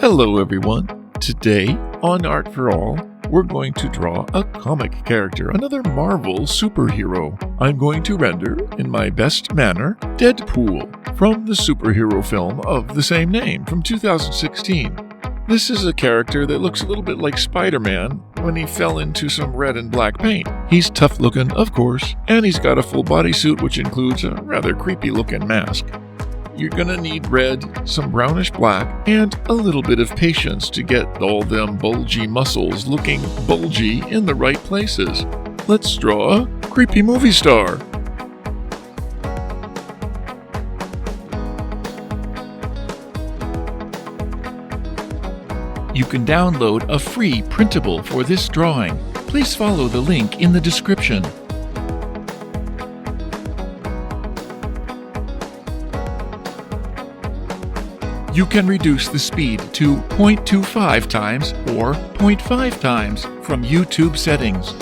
Hello everyone. Today on Art for All, we're going to draw a comic character, another Marvel superhero. I'm going to render, in my best manner, Deadpool from the superhero film of the same name from 2016. This is a character that looks a little bit like Spider-Man when he fell into some red and black paint. He's tough looking, of course, and he's got a full bodysuit which includes a rather creepy looking mask. You're gonna need red, some brownish black, and a little bit of patience to get all them bulgy muscles looking bulgy in the right places. Let's draw a creepy movie star. You can download a free printable for this drawing. Please follow the link in the description. You can reduce the speed to 0.25 times or 0.5 times from YouTube settings.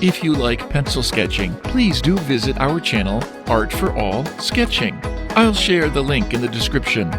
If you like pencil sketching, please do visit our channel, Art for All Sketching. I'll share the link in the description.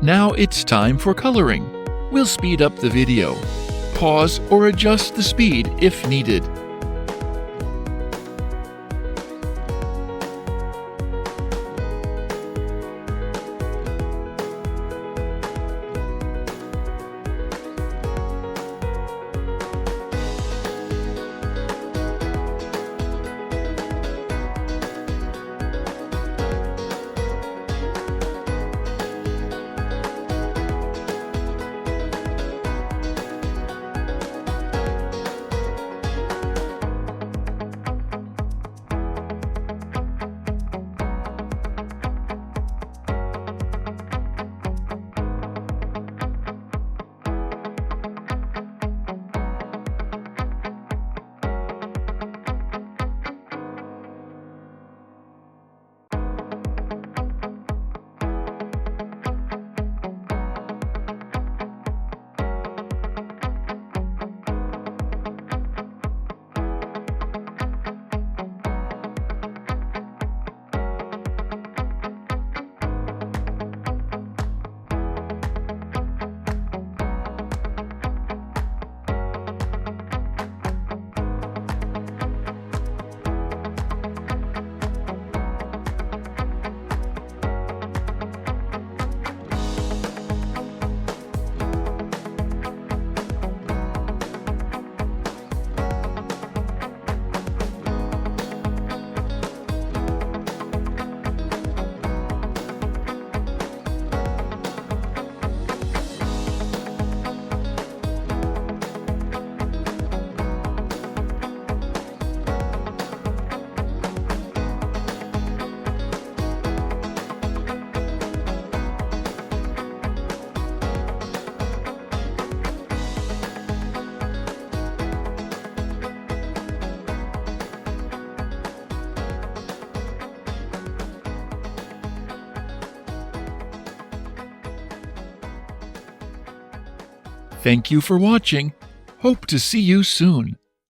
Now it's time for coloring. We'll speed up the video. Pause or adjust the speed if needed. Thank you for watching. Hope to see you soon.